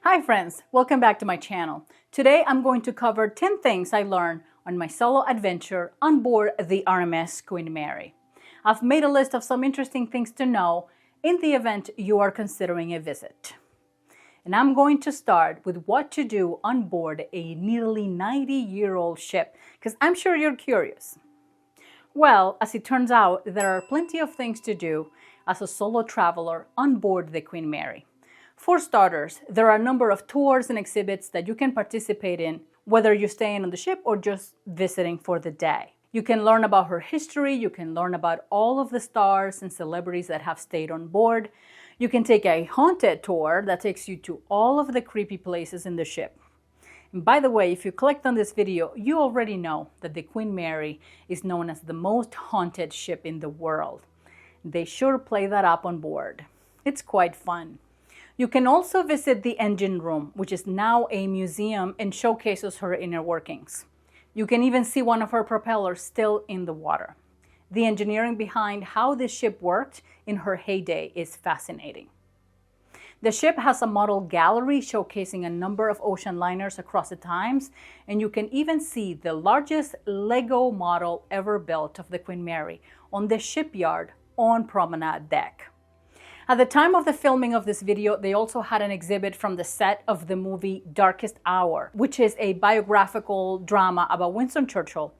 Hi friends, welcome back to my channel. Today I'm going to cover 10 things I learned on my solo adventure on board the RMS Queen Mary. I've made a list of some interesting things to know in the event you are considering a visit. And I'm going to start with what to do on board a nearly 90-year-old ship, because I'm sure you're curious. Well, as it turns out, there are plenty of things to do as a solo traveler on board the Queen Mary. For starters, there are a number of tours and exhibits that you can participate in, whether you're staying on the ship or just visiting for the day. You can learn about her history, you can learn about all of the stars and celebrities that have stayed on board. You can take a haunted tour that takes you to all of the creepy places in the ship. And by the way, if you clicked on this video, you already know that the Queen Mary is known as the most haunted ship in the world. They sure play that up on board. It's quite fun. You can also visit the engine room, which is now a museum and showcases her inner workings. You can even see one of her propellers still in the water. The engineering behind how this ship worked in her heyday is fascinating. The ship has a model gallery showcasing a number of ocean liners across the times, and you can even see the largest Lego model ever built of the Queen Mary on the shipyard on Promenade Deck. At the time of the filming of this video, they also had an exhibit from the set of the movie Darkest Hour, which is a biographical drama about Winston Churchill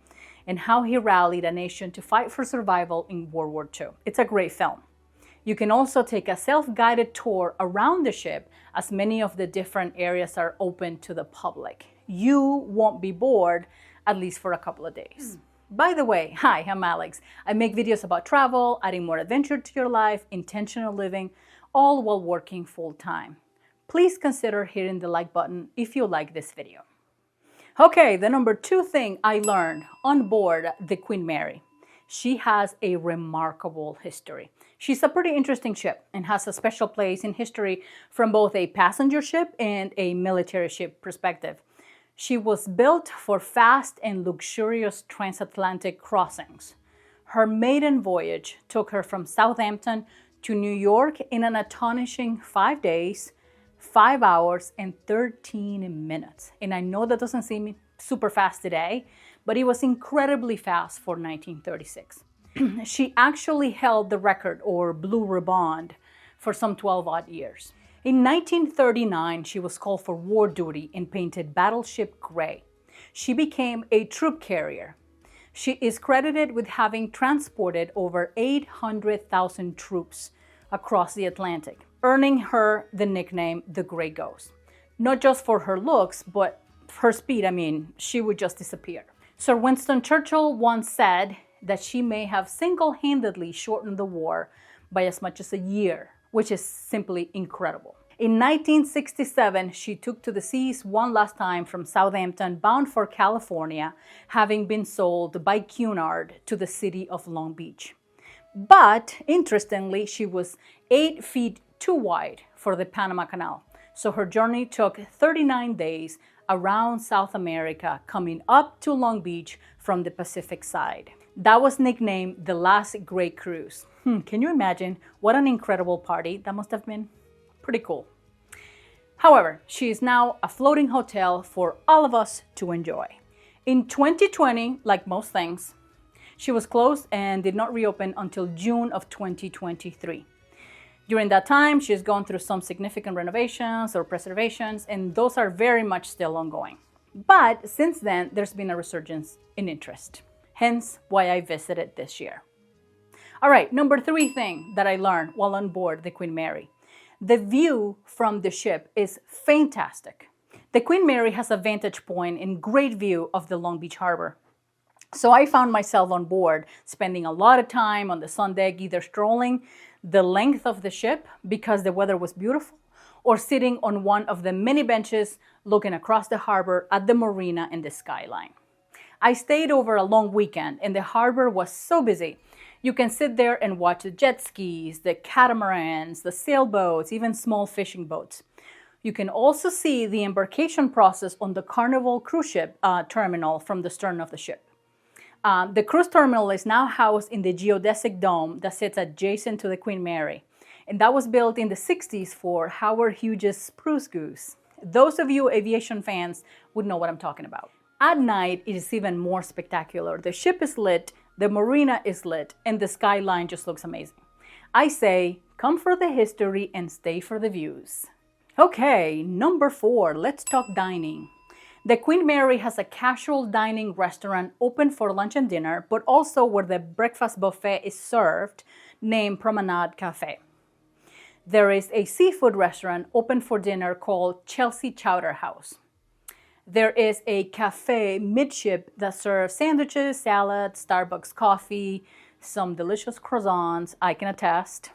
and how he rallied a nation to fight for survival in World War II. It's a great film. You can also take a self-guided tour around the ship, as many of the different areas are open to the public. You won't be bored, at least for a couple of days. By the way, hi, I'm Alex. I make videos about travel, adding more adventure to your life, intentional living, all while working full-time. Please consider hitting the like button if you like this video. Okay, the number 2 thing I learned on board the Queen Mary. She has a remarkable history. She's a pretty interesting ship and has a special place in history from both a passenger ship and a military ship perspective. She was built for fast and luxurious transatlantic crossings. Her maiden voyage took her from Southampton to New York in an astonishing 5 days, 5 hours, and 13 minutes. And I know that doesn't seem super fast today, but it was incredibly fast for 1936. She actually held the record, or blue ribbon, for some 12 odd years. In 1939, she was called for war duty and painted battleship gray. She became a troop carrier. She is credited with having transported over 800,000 troops across the Atlantic, earning her the nickname the Grey Ghost. Not just for her looks, but her speed. I mean, she would just disappear. Sir Winston Churchill once said that she may have single-handedly shortened the war by as much as a year, which is simply incredible. In 1967, she took to the seas one last time from Southampton, bound for California, having been sold by Cunard to the city of Long Beach. But, interestingly, she was 8 feet too wide for the Panama Canal, so her journey took 39 days around South America, coming up to Long Beach from the Pacific side. That was nicknamed the Last Great Cruise. Can you imagine what an incredible party that must have been? Pretty cool. However, she is now a floating hotel for all of us to enjoy. In 2020, like most things, she was closed and did not reopen until June of 2023. During that time, she has gone through some significant renovations or preservations, and those are very much still ongoing. But since then, there's been a resurgence in interest. Hence why I visited this year. All right, number 3 thing that I learned while on board the Queen Mary. The view from the ship is fantastic. The Queen Mary has a vantage point and great view of the Long Beach Harbor. So I found myself on board spending a lot of time on the sun deck, either strolling the length of the ship because the weather was beautiful, or sitting on one of the many benches looking across the harbor at the marina and the skyline. I stayed over a long weekend and the harbor was so busy. You can sit there and watch the jet skis, the catamarans, the sailboats, even small fishing boats. You can also see the embarkation process on the Carnival cruise ship terminal from the stern of the ship. The cruise terminal is now housed in the geodesic dome that sits adjacent to the Queen Mary. And that was built in the 60s for Howard Hughes' Spruce Goose. Those of you aviation fans would know what I'm talking about. At night, it is even more spectacular. The ship is lit, the marina is lit, and the skyline just looks amazing. I say, come for the history and stay for the views. Okay, number 4, let's talk dining. The Queen Mary has a casual dining restaurant open for lunch and dinner, but also where the breakfast buffet is served, named Promenade Cafe. There is a seafood restaurant open for dinner called Chelsea Chowder House. There is a cafe midship that serves sandwiches, salads, Starbucks coffee, some delicious croissants, I can attest.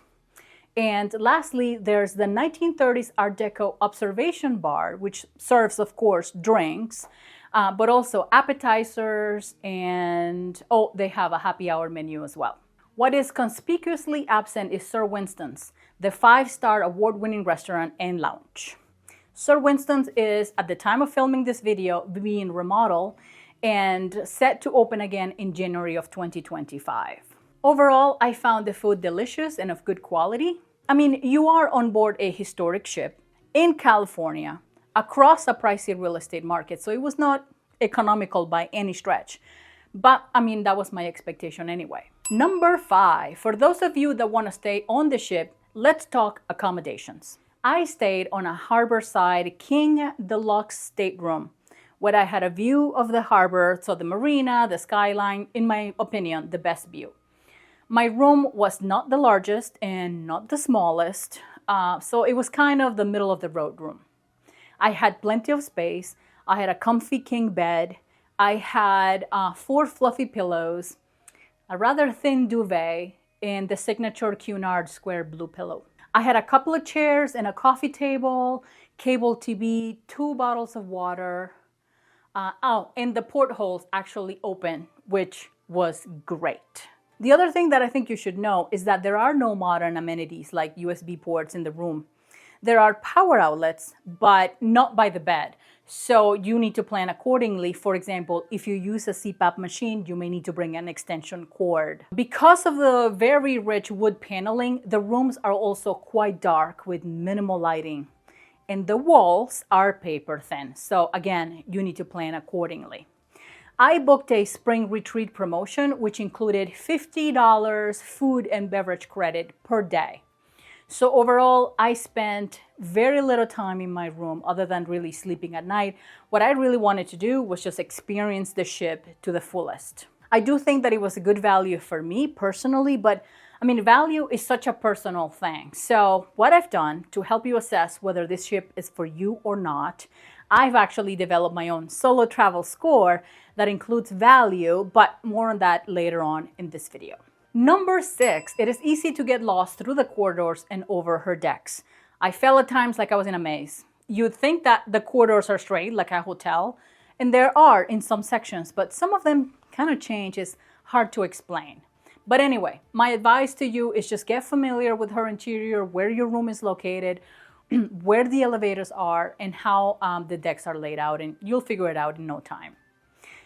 And lastly, there's the 1930s Art Deco observation bar, which serves, of course, drinks, but also appetizers, and they have a happy hour menu as well. What is conspicuously absent is Sir Winston's, the 5-star award-winning restaurant and lounge. Sir Winston's is, at the time of filming this video, being remodeled and set to open again in January of 2025. Overall, I found the food delicious and of good quality. I mean, you are on board a historic ship in California across a pricey real estate market, so it was not economical by any stretch. But I mean, that was my expectation anyway. Number 5, for those of you that want to stay on the ship, let's talk accommodations. I stayed on a harborside king deluxe stateroom where I had a view of the harbor, so the marina, the skyline, in my opinion, the best view. My room was not the largest and not the smallest, so it was kind of the middle of the road room. I had plenty of space. I had a comfy king bed. I had 4 fluffy pillows, a rather thin duvet, and the signature Cunard square blue pillow. I had a couple of chairs and a coffee table, cable TV, 2 bottles of water. And the portholes actually open, which was great. The other thing that I think you should know is that there are no modern amenities like USB ports in the room. There are power outlets, but not by the bed. So you need to plan accordingly. For example, if you use a CPAP machine, you may need to bring an extension cord. Because of the very rich wood paneling, the rooms are also quite dark with minimal lighting. And the walls are paper thin. So again, you need to plan accordingly. I booked a spring retreat promotion, which included $50 food and beverage credit per day. So overall, I spent very little time in my room other than really sleeping at night. What I really wanted to do was just experience the ship to the fullest. I do think that it was a good value for me personally, but I mean, value is such a personal thing. So what I've done to help you assess whether this ship is for you or not, I've actually developed my own solo travel score that includes value, but more on that later on in this video. Number 6, it is easy to get lost through the corridors and over her decks. I felt at times like I was in a maze. You'd think that the corridors are straight like a hotel, and there are in some sections, but some of them kind of change. It's hard to explain. But anyway, my advice to you is just get familiar with her interior, where your room is located, where the elevators are, and how the decks are laid out, and you'll figure it out in no time.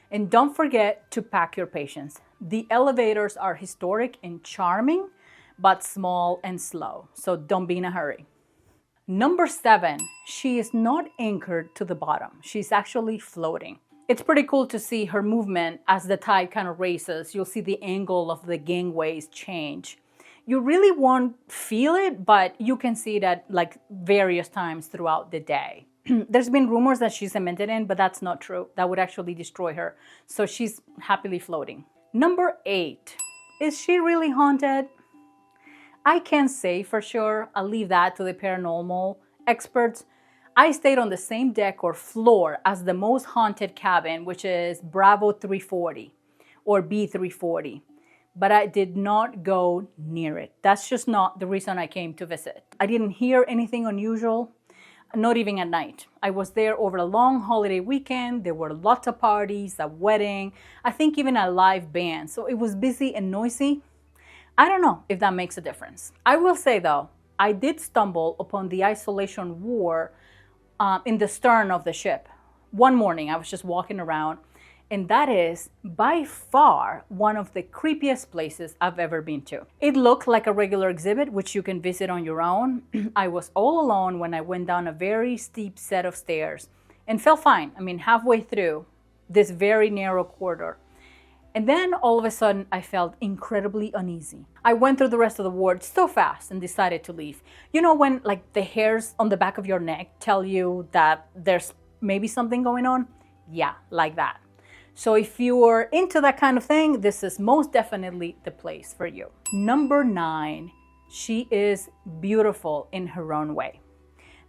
And don't forget to pack your patience. The elevators are historic and charming, but small and slow, so don't be in a hurry. Number 7, she is not anchored to the bottom. She's actually floating. It's pretty cool to see her movement as the tide kind of races. You'll see the angle of the gangways change. You really won't feel it, but you can see it at like various times throughout the day. There's been rumors that she's cemented in, but that's not true. That would actually destroy her. So she's happily floating. Number 8, is she really haunted? I can't say for sure. I'll leave that to the paranormal experts. I stayed on the same deck or floor as the most haunted cabin, which is Bravo 340 or B340. But I did not go near it. That's just not the reason I came to visit. I didn't hear anything unusual. Not even at night. I was there over a long holiday weekend. There were lots of parties, a wedding, I think even a live band. So it was busy and noisy. I don't know if that makes a difference. I will say though, I did stumble upon the isolation wall in the stern of the ship. One morning I was just walking around and that is by far one of the creepiest places I've ever been to. It looked like a regular exhibit, which you can visit on your own. I was all alone when I went down a very steep set of stairs and felt fine. I mean, halfway through this very narrow corridor. And then all of a sudden, I felt incredibly uneasy. I went through the rest of the ward so fast and decided to leave. You know when like the hairs on the back of your neck tell you that there's maybe something going on? Yeah, like that. So if you're into that kind of thing, this is most definitely the place for you. Number 9, she is beautiful in her own way.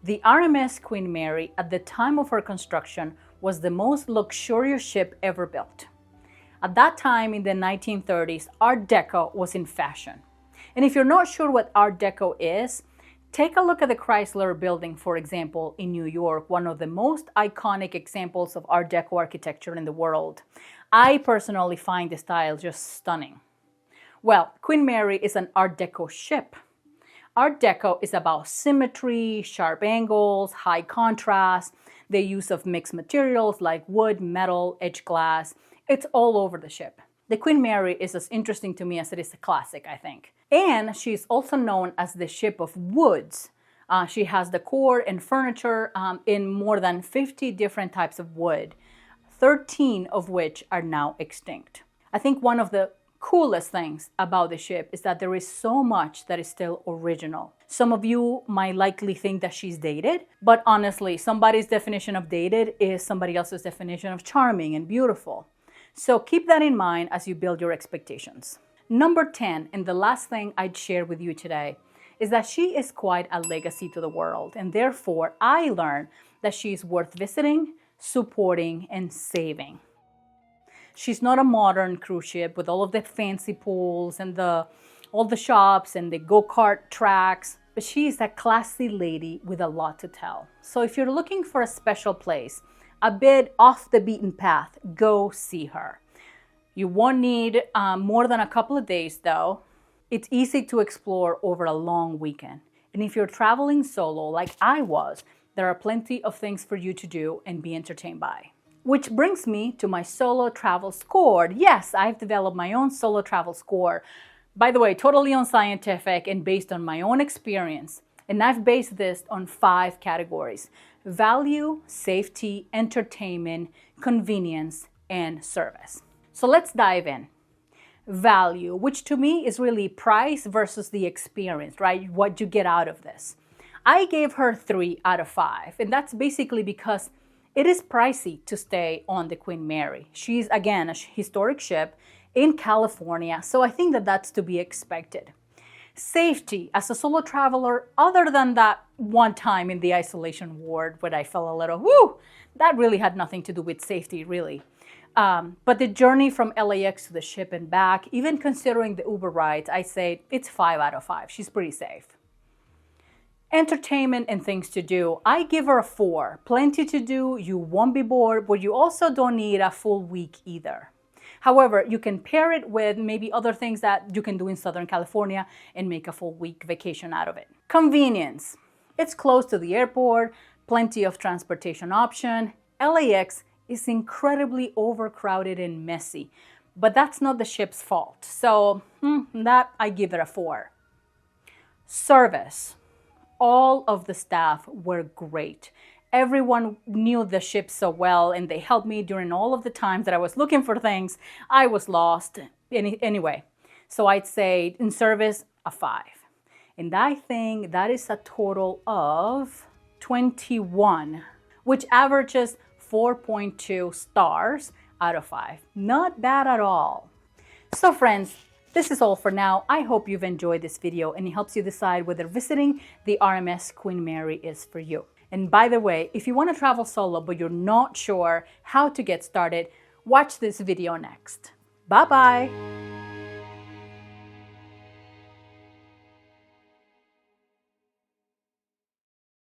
The RMS Queen Mary at the time of her construction was the most luxurious ship ever built. At that time in the 1930s, Art Deco was in fashion. And if you're not sure what Art Deco is, take a look at the Chrysler Building, for example, in New York, one of the most iconic examples of Art Deco architecture in the world. I personally find the style just stunning. Well, Queen Mary is an Art Deco ship. Art Deco is about symmetry, sharp angles, high contrast, the use of mixed materials like wood, metal, edge glass. It's all over the ship. The Queen Mary is as interesting to me as it is a classic, I think. And she's also known as the ship of woods. She has decor and furniture in more than 50 different types of wood, 13 of which are now extinct. I think one of the coolest things about the ship is that there is so much that is still original. Some of you might likely think that she's dated, but honestly, somebody's definition of dated is somebody else's definition of charming and beautiful. So keep that in mind as you build your expectations. Number 10, and the last thing I'd share with you today, is that she is quite a legacy to the world, and therefore I learned that she's worth visiting, supporting, and saving. She's not a modern cruise ship with all of the fancy pools and all the shops and the go-kart tracks, but she's a classy lady with a lot to tell. So if you're looking for a special place, a bit off the beaten path, go see her. You won't need more than a couple of days though. It's easy to explore over a long weekend. And if you're traveling solo like I was, there are plenty of things for you to do and be entertained by. Which brings me to my solo travel score. Yes, I've developed my own solo travel score. By the way, totally unscientific and based on my own experience. And I've based this on 5 categories: value, safety, entertainment, convenience, and service. So let's dive in. Value, which to me is really price versus the experience, right? What you get out of this. I gave her 3 out of 5, and that's basically because it is pricey to stay on the Queen Mary. She's, again, a historic ship in California, so I think that that's to be expected. Safety, as a solo traveler, other than that one time in the isolation ward where I felt a little, that really had nothing to do with safety, really. But the journey from LAX to the ship and back, even considering the Uber rides, I say it's 5 out of 5. She's pretty safe. Entertainment and things to do, I give her a 4. Plenty to do, you won't be bored, but you also don't need a full week either. However, you can pair it with maybe other things that you can do in Southern California and make a full week vacation out of it. Convenience, it's close to the airport, plenty of transportation option. LAX is incredibly overcrowded and messy, but that's not the ship's fault. So that I give it a 4. Service. All of the staff were great. Everyone knew the ship so well, and they helped me during all of the times that I was looking for things. I was lost anyway. So I'd say in service, a 5. And I think that is a total of 21, which averages 4.2 stars out of 5. Not bad at all. So friends, this is all for now. I hope you've enjoyed this video and it helps you decide whether visiting the RMS Queen Mary is for you. And by the way, if you want to travel solo but you're not sure how to get started, watch this video next. Bye-bye.